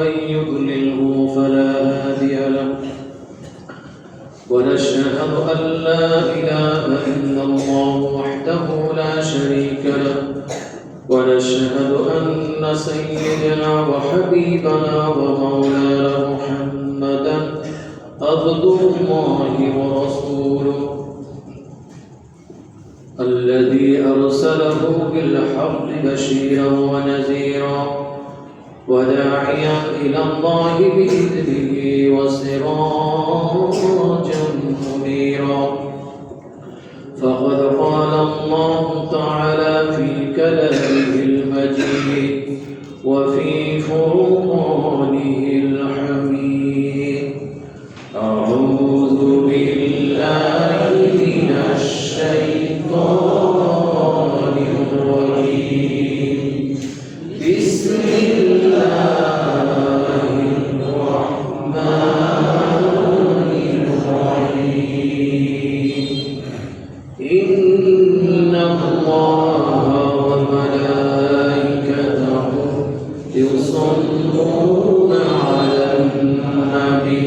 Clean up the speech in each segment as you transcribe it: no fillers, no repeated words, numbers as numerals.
ومن يضلله فلا هادي له ونشهد أن لا إله إلا الله وحده لا شريك له ونشهد أن سيدنا وحبيبنا ومولانا محمدا عبد الله ورسوله الذي أرسله بالحق بشيرا ونذيرا وداعيا إلى الله بإذنه وسراجا منيرا فقد قال الله تعالى في كلامه المجيد وفي فرقانه الحميد أعوذ بالله من الشيطان الرجيم بسم الله الرحمن الرحيم إن الله وملائكته يصلون على النبي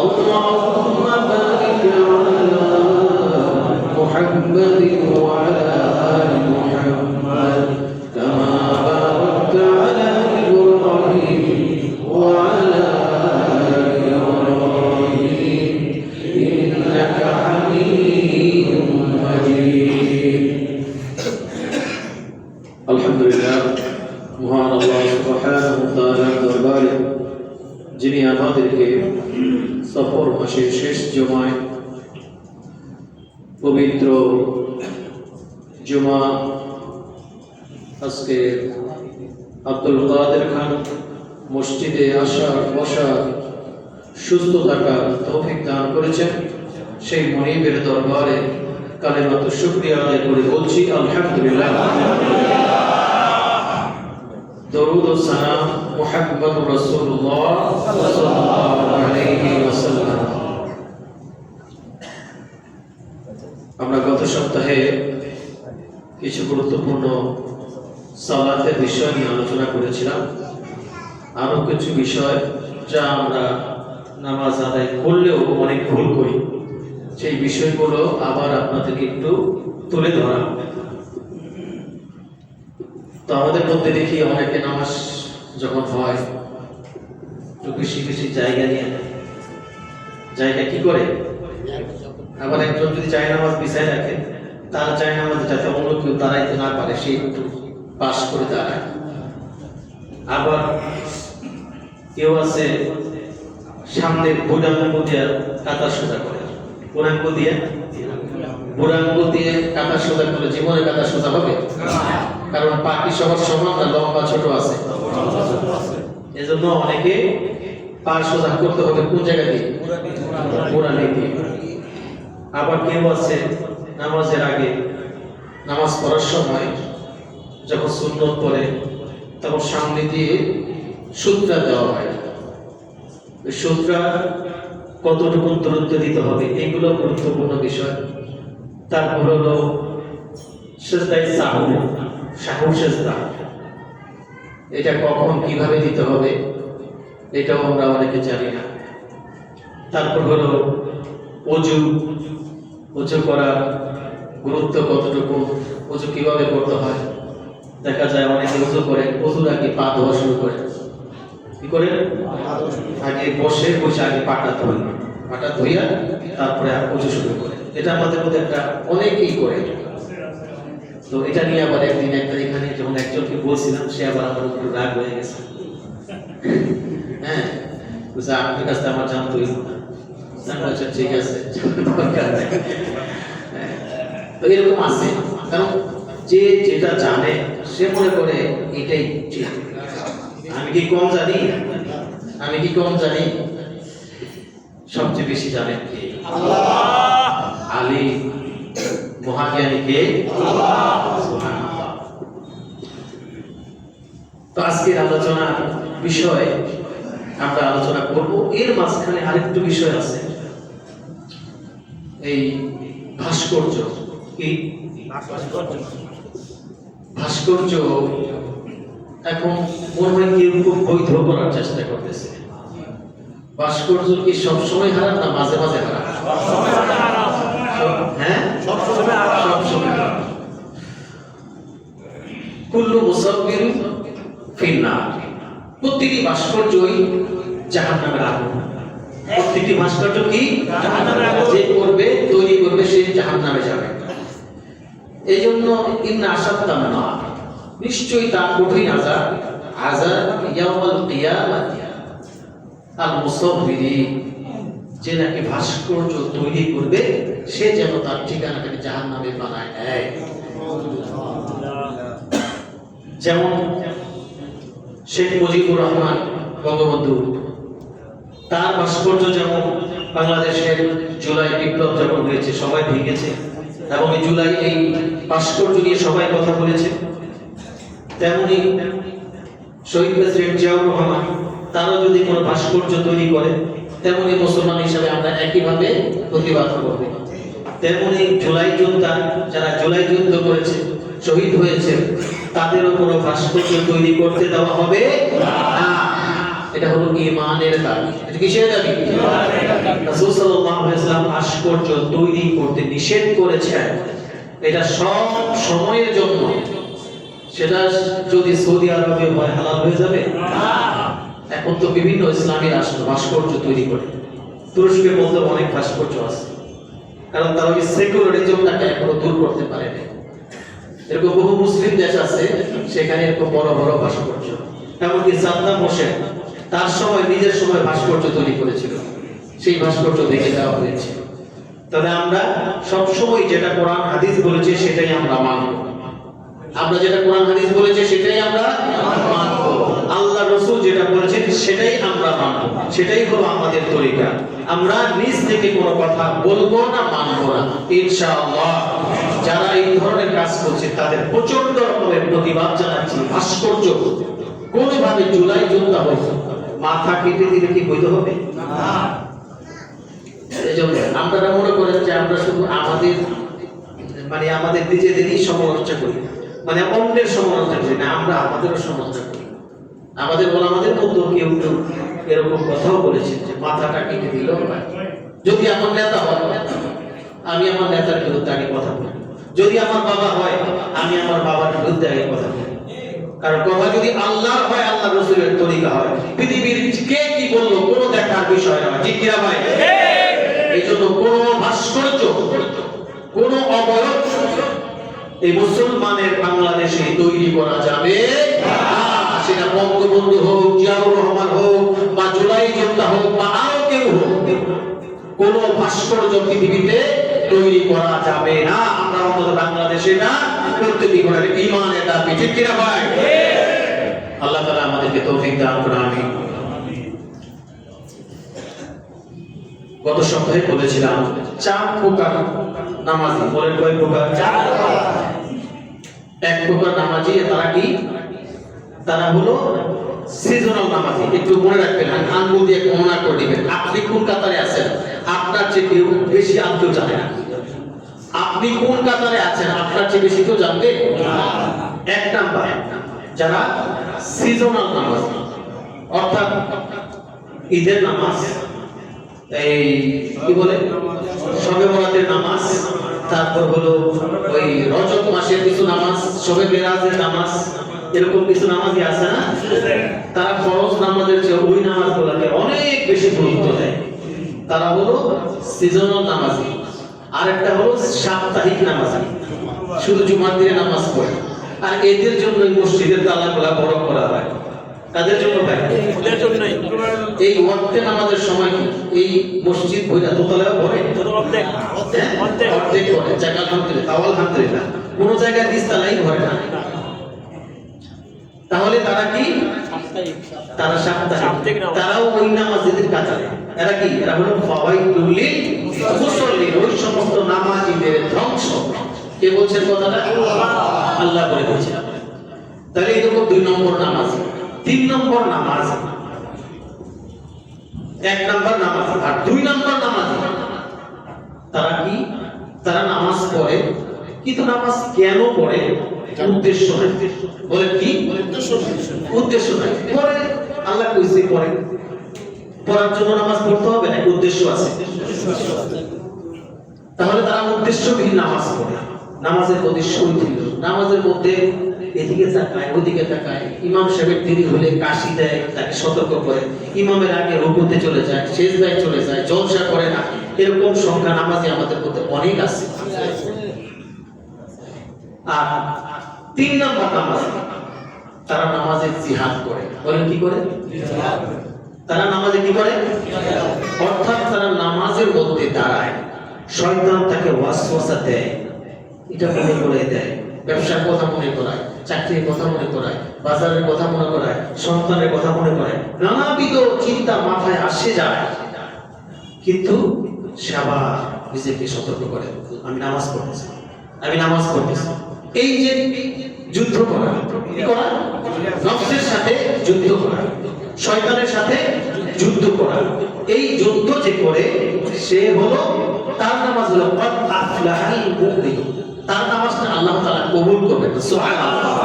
اللهم بارك على محمد وعلى آل محمد كما باركت على إبراهيم وعلى آل إبراهيم إنك حميد مجيد الحمد لله মহান আল্লাহ সুবহানাহু ওয়া তাআলার দরবারে যিনি আমাদেরকে সফর মাসের শেষ জুমায় পবিত্র জুমা আজকে আব্দুল কাদের খান মসজিদে আসা বসা সুস্থ থাকার তৌফিক দান করেছেন সেই মনিবের দরবারে কালেমাতু শুকরিয়া আদায় করে বলছি আলহামদুলিল্লাহ। দরুদ ও সালাম মুহাম্মদুর রাসূলুল্লাহ সাল্লাল্লাহু আলাইহি ওয়াসাল্লাম। আমরা গত সপ্তাহে কিছু গুরুত্বপূর্ণ সালাতের বিষয় নিয়ে আলোচনা করেছিলাম। আরো কিছু বিষয় যা আমরা নামাজ আদায় করলেও অনেক ভুল করি, সেই বিষয়গুলো আবার আপনাদেরকে একটু তুলে ধরা। তো আমাদের মধ্যে দেখি অনেকে নামাজ যখন হয় একটু বেশি বেশি জায়গা নিয়ে নেয়। জায়গা কি করে? আবার একজন যদি চায় নামাজ বিছায় রাখে, তার চায় নামাজ যাতে অন্য কেউ দাঁড়াইতে না পারে সে একটু পাশ করে দাঁড়ায়। আবার কেউ আছে সামনের বুড়াঙ্গ দিয়ে কাতা সোজা করে, বুড়াঙ্গ দিয়ে কাতা সোজা করে। জীবনে কাতা সোজা হবে? কারণ পাখি সবার সমান না, লম্বা ছোট আছে, এজন্য অনেকে পা সোজা করতে হবে কোন জায়গা দিয়ে? বুড়ানি দিয়ে। আবার কেউ আছে নামাজের আগে, নামাজ পড়ার সময় যখন সুন্নত পড়ে তখন সামনে দিয়ে সূত্রা দেওয়া হয়। সূত্রা কতটুকু দূরত্ব দিতে হবে এগুলো গুরুত্বপূর্ণ বিষয়। তারপর হলো সিজদায়ে সাহু সিজদা, এটা কখন কিভাবে দিতে হবে এটাও আমরা অনেকে জানি না। তারপর হলো অজু করার গুরুত্ব কতটুকু, অজু কিভাবে করতে হয়। দেখা যায় অনেকে অজু করে, অজুর আগে পা ধোয়া শুরু করে। কি করে? আগে বসে আগে পাটা ধুইয়া তারপরে অজু শুরু করে। এটা আমাদের মধ্যে একটা অনেকেই করে। তো এটা নিয়ে আবার একদিন এখানে যখন একজনকে বলছিলাম, সে আবার আমার উপর রাগ হয়ে গেছে। হ্যাঁ, আপনার কাছে আমার জানতোই না। আচ্ছা ঠিক আছে, তো এরকম আছে। কারণ যে যেটা জানে সে মনে করে এটাই ঠিক। আমি কি কম জানি? আমি কি কম জানি? সবচেয়ে বেশি জানেন কে? আল্লাহ। আলী মহাজ্ঞানী কে? আল্লাহ। সুবহানাল্লাহ। তো আজকের আলোচনা বিষয় আমরা আলোচনা করব, এর মাঝখানে আরেকটু বিষয় আছে, এই ভাস্কর্য। কি ভাস্কর্য? এখন মনে হয় কেউ খুব বৈধ করার চেষ্টা করতেছে। ভাস্কর্য কি সবসময় হারাম না মাঝে মাঝে হারাম? হ্যাঁ, সবসময় হারাম। কুল্লু মুসাব্বির ফিন্নার, প্রতিটি ভাস্কর্যই জাহান্নামের আগুন। প্রতিটি ভাস্কর্য কি জাহান্নামের আগুন। যে করবে, তৈরি করবে, সে জাহান্নামে যাবে। এই জন্য ইন্না আশাদ্দান নার, নিশ্চয়ই তার কঠিন আযাব, আযাব ইয়াউমাল কিয়ামাত আল মুসাব্বিরিন, যে নাকি ভাস্কর্য তৈরি করবে সে যেন তার ঠিকানাটাকে জাহান্নামে বানায় নেয়। যেমন শেখ মুজিবুর রহমান বঙ্গবন্ধু, তার ভাস্কর্য যেমন বাংলাদেশের জুলাই বিপ্লব যখন হয়েছে সবাই ভেঙেছে, এবং এই জুলাই এই ভাস্কর্য নিয়ে সবাই কথা বলেছে, তেমনি শহীদ প্রেসিডেন্ট জিয়াউর রহমান তারা যদি কোনো ভাস্কর্য তৈরি করে, তেমনি মুসলমান হিসাবে আমরা একইভাবে প্রতিবাদ করব। তেমনি জুলাই যোদ্ধা, যারা জুলাই যুদ্ধ করেছে, শহীদ হয়েছে, তাদেরও কোনো ভাস্কর্য তৈরি করতে দেওয়া হবে না। এটা হলো ঈমানের দাবি। এটা কিসের দাবি? রাসূল সাল্লাল্লাহু আলাইহি ওয়াসাল্লাম ভাস্কর্য তৈরি করতে নিষেধ করেছেন। এটা সব সময়ের জন্য। সেটা যদি সৌদি আরবে হয় হালাল হয়ে যাবে না। এখন তো বিভিন্ন ইসলামী রাষ্ট্র ভাস্কর্য তৈরি করে। তুরস্কের মধ্যে অনেক ভাস্কর্য আছে, কারণ তারা ওই সেকুলারিজমটাকে এখনো দূর করতে পারেনি। এরকম বহু মুসলিম দেশ আছে, সেখানে এরকম বড় বড় ভাস্কর্য। এমনকি সাদ্দাম হোসেন তার সময় নিজের সময় ভাস্কর্য তৈরি করেছিল, সেই ভাস্কর্য দেখে দেওয়া হয়েছে। তবে আমরা সব সময় যেটা কোরআন হাদিস বলেছে সেটাই আমরা মানব। আমরা যেটা কোরআন হাদিস বলেছে সেটাই আমরা মানব। আল্লাহ রাসূল যেটা বলেছেন সেটাই আমরা মানব। সেটাই হলো আমাদের তরিকা। আমরা নিজ থেকে কোনো কথা বলবো না, মানবো না। ইনশাআল্লাহ যারা এই ধরনের কাজ করছে তাদের প্রচন্ড রকমের প্রতিবাদ জানাচ্ছি। ভাস্কর্য কোনোভাবে জুলাই যোদ্ধা হয়েছে মাথা কেটে দিলে কি বৈধ হবে? না। এজন্য আমরা মনে করেন যে আমরা শুধু আমাদের আমাদের নিজেদেরই সমালোচনা করি, অন্যের সমালোচনা করি না, আমরা আমাদেরও সমালোচনা করি। আমাদের ওলামাদের মধ্যে কেউ কেউ এরকম কথাও বলেছেন যে মাথাটা কেটে দিলেও হয়। যদি আমার নেতা হয়, আমি আমার নেতার বিরুদ্ধে আগে কথা বলি। যদি আমার বাবা হয়, আমি আমার বাবার বিরুদ্ধে আগে কথা বলি। কারণ কথা যদি আল্লাহর হয়, আল্লাহ রাসূলের তরিকা হয়, পৃথিবীর কে কি বললো কোনো দেখার বিষয় নয়। ঠিক কিনা ভাই? এই জন্য কোন ভাস্কর্য, কোন অবয়ব এই মুসলমানের বাংলাদেশে তৈরি করা যাবে না। সেটা বঙ্গবন্ধু হোক, জিয়াউর রহমান হোক, বা জুলাই যোদ্ধা হোক, বা আরো কেউ হোক, কোন ভাস্কর্য পৃথিবীতে তৈরি করা যাবে না। আমরা অন্তত বাংলাদেশে না, প্রত্যেকটি ঘরের ঈমানের দাবি। ঠিক কিনা ভাই? আল্লাহ তাআলা আমাদেরকে তৌফিক দান করুন। আমিন। গত সপ্তাহে বলেছিলাম 4 প্রকার নামাজি। বলেন কয় প্রকার? 4 প্রকার। এক প্রকার নামাজি, তারা কি? তারা হলো সিজনাল নামাজি। একটু মনে রাখবেন, আঙ্গুল দিয়ে গণনা করে দিবেন। আপনি কোন কাতারে আছেন? আপনার চেয়ে কেউ বেশি আর কেউ জানে না। আপনি কোন কাতারে আছেন? আপনার চেয়ে বেশি কেউ জানবে না। এক নাম্বার, যারা সিজনাল নামাজি, অর্থাৎ ঈদের নামাজ, এই কি বলে শবে বরাতের নামাজ, তারপর হলো ওই রজব মাসের কিছু নামাজ, শবে মেরাজের নামাজ, এরকম কিছু নামাজই আছে না? তারা ফরজ নামাজের চেয়ে ওই নামাজগুলোকে অনেক বেশি গুরুত্ব দেয়। তারা হলো সিজনাল নামাজি। আরেকটা হলো সাপ্তাহিক নামাজি, শুধু জুমার দিনে নামাজ পড়ে। আর এদের জন্য মসজিদের তালাগুলা বড় করা হয়। কাদের জন্য ভাই? ওদের জন্যই। এই ওয়াক্তে নামাজের সময় কি এই মসজিদ বইটা দোতলায় ভরে? অর্ধেক অর্ধেক ভরে। যাক আলহামদুলিল্লাহ, আলহামদুলিল্লাহ। কোন জায়গায় নিচতলাই ভরে না। তাহলে তারা কি? তারা সাপ্তাহিক। তারাও ওই নামাজীদের কাতারে। এরা কি? এরা হলো ফাওয়াইদুল লিল মুসাল্লিন, ওই সমস্ত নামাজীদের ধ্বংস। কে বলছেন কথাটা? আল্লাহ বলে দিয়েছেন। তাহলে এই দেখো 2 নম্বর নামাজ। 3 নম্বর নামাজ, 1 নম্বর নামাজ আর 2 নম্বর নামাজ। তারা কি? তারা নামাজ পড়ে, কিন্তু নামাজ কেন পড়ে? উদ্দেশ্য নাই। বলে কি? উদ্দেশ্য নাই। পড়ে, আল্লাহ কইছে পড়ে। পড়ার জন্য নামাজ পড়তে হবে না, উদ্দেশ্য আছে। তাহলে তারা উদ্দেশ্যবিহীন নামাজ পড়ে। নামাজের প্রতি শৈথিল্য, নামাজের মধ্যে এদিকে তাকায় ওদিকে তাকায়, ইমাম সাহেবের দেরি হলে কাশি দেয়, তাকে সতর্ক করে, ইমামের আগে রুকুতে চলে যায়, সেজদায় চলে যায়, জলসা করে না। এরকম সংখ্যা নামাজে আমাদের মধ্যে অনেক আছে। আর 3 নম্বর নামাজ, তারা নামাজে জিহাদ করে। বলেন কি করে? তারা নামাজে কি করে? অর্থাৎ তারা নামাজের মধ্যে দাঁড়ায়, শয়তান তাকে ওয়াসওয়াসা দেয়, এটা মনে করে দেয়, ব্যবসার কথা মনে করায়, চাকরির কথা মনে করায়, বাজারের কথা মনে করায়, সন্তানের কথা মনে করায়, নানাবিধ চিন্তা মাথায় আসে যায়, কিন্তু সে আবার নিজেকে সতর্ক করে, আমি নামাজ পড়তেছি, আমি নামাজ পড়তেছি। এই যে যুদ্ধ করা, কি করা? নফসের সাথে যুদ্ধ করা, শয়তানের সাথে যুদ্ধ করা। এই যুদ্ধ যে করে সে হলো, তার নামাজ হলো ক্বাদ আফলাহাল মুমিনুন। তার নামাজটা আল্লাহ তাআলা কবুল করবেন। সুবহানাল্লাহ।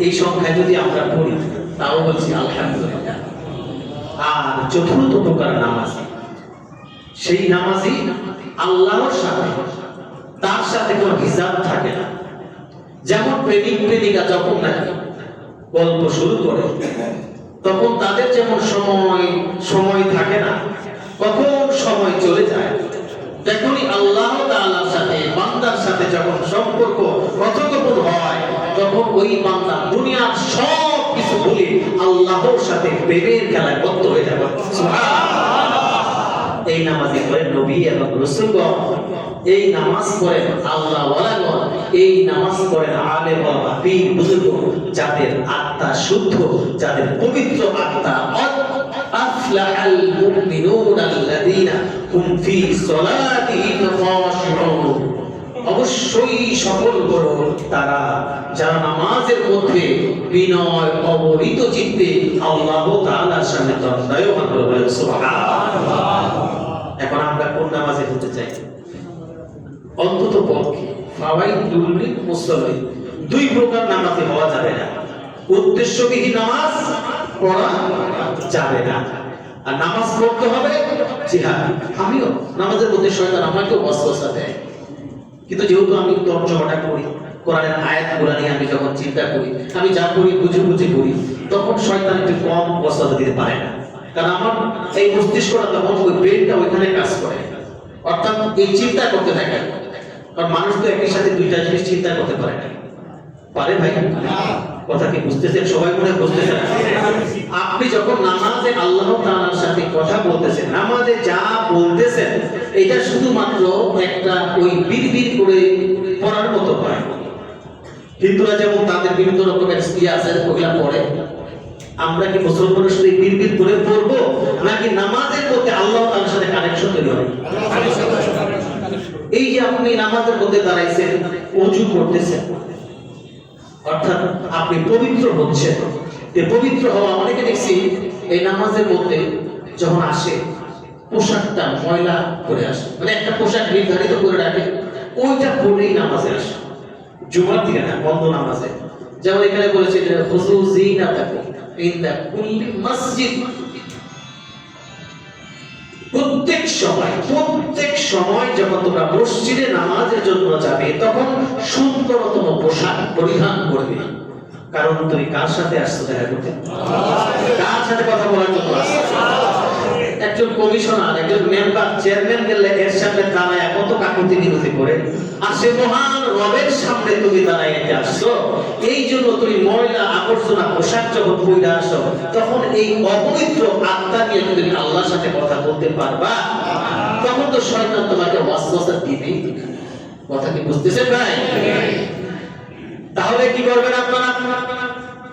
এই সংখ্যায় যদি আমরা পড়ি তাও বলছি আলহামদুলিল্লাহ। আর চতুর্থ প্রকার নামাজ, সেই নামাজই আল্লাহর সাথে, তার সাথে কোনো হিসাব থাকে না। যেমন প্রেমিক প্রেমিকা যখন নাকি গল্প শুরু করে, তখন তাদের যেমন সময় থাকে না, কখন সময় চলে যায়, তেমনি আল্লাহ তাআলার সাথে বান্দার সাথে যখন সম্পর্ক কথোপকথন হয়, তখন ওই বান্দা দুনিয়ার সব কিছু ভুলে আল্লাহর সাথে প্রেমের খেলায় বদ্ধ হয়ে যাবে। সুবহানাল্লাহ। এই নামাজই পড়েন নবী এবং রাসূলগণ, এই নামাজ পড়েন আল্লাহ ওয়ালাগণ, এই নামাজ পড়েন আলেম ওলামা, পীর বুজুর্গ, যাদের আত্মা শুদ্ধ, যাদের পবিত্র আত্মা। আফলাহাল মুমিনুন আল্লাযীনা হুম ফি সলাতিহিম খাশিউন। অবশ্যই সফল করো তারা যারা নামাজের মধ্যে বিনয় অবরিত চিত্তে আল্লাহ তাআলার সামনে দণ্ডায়মান হবে। সুবহানাল্লাহ। এখন আমরা কোন নামাজে হতে চাই? অন্তত পক্ষে ফাওয়াইদুল লিল মুসাল্লিন, 2 প্রকার নামাজে হওয়া যাবে না। উদ্দেশ্যবিহীন নামাজ পড়া যাবে না, আর নামাজ পড়তে হবে জিহাদ। আমিও নামাজের মধ্যে শয়তান আমাকে ওয়াসওয়াসা দেয়, কিন্তু যেহেতু আমি তর্জমাটা করি, কোরআনের আয়াতগুলো নিয়ে আমি যখন চিন্তা করি, আমি যা করি বুঝে বুঝে করি, তখন শয়তান একটু কম ওয়াসওয়াসা দিতে পারে না। কারণ আমার এই মস্তিষ্কটা তখন, ওই ব্রেনটা ওইখানে কাজ করে, অর্থাৎ এই চিন্তা করতে থাকে। কারণ মানুষ তো একই সাথে 2টা জিনিস চিন্তা করতে পারে না। পারে ভাই? কথা কি বুঝতেছেন? সবাই মনে বুঝতেছেন? আপনি যখন নামাজে আল্লাহ তাআলার সাথে কথা বলতেছেন, নামাজে যা বলতেছেন, এটা শুধুমাত্র একটা ওই বিড়বিড় করে পড়ার মতো হয়। হিন্দুরা যেমন তাদের বিভিন্ন রকমের আছে, ওগুলা পড়ে। আমরা কি মুসলমানের সাথে বিড়বিড় করে পড়বো, নাকি নামাজের মধ্যে আল্লাহ তাআলার সাথে কানেকশন তৈরি হবে? এই যে আপনি নামাজের মধ্যে দাঁড়াইছেন, ওযু করতেছেন, অর্থাৎ আপনি পবিত্র হচ্ছেন। এই পবিত্র হওয়া, অনেকে দেখছি এই নামাজের মধ্যে যখন আসে পোশাকটা ময়লা করে আসে, মানে একটা পোশাক নির্ধারিত করে রাখে, ওইটা পরেই নামাজে আসে। জুমার দিনে না, বন্ধ নামাজে। যেমন এখানে বলেছে যে খুযু যিনাতাকুম ইনদা কুল্লি মসজিদ। প্রত্যেক সময় যখন তোমরা মসজিদে নামাজের জন্য যাবে, তখন সুন্দরতম পোশাক পরিধান করবে। কারণ তুমি কার সাথে আসছো দেখা করতে? কার সাথে কথা বলার জন্য আসছো? একটু একজন কমিশনার, একজন মেম্বার, চেয়ারম্যান গেলে এর সামনে দাঁড়ায় কত কাকুতি মিনতি করে, আর সে মহান রবের সামনে তুমি দাঁড়ায় আসছো, এই জন্য তুমি ময়লা আবর্জনা পোশাক যখন পরে আসো, তখন এই অপবিত্র আত্মা নিয়ে তুমি আল্লাহর সাথে কথা বলতে পারবা? তখন তো শয়তান তোমাকে ওয়াসওয়াসা দিবেই। কথা কি বুঝতেছেন ভাই? তাহলে কি করবেন আপনারা?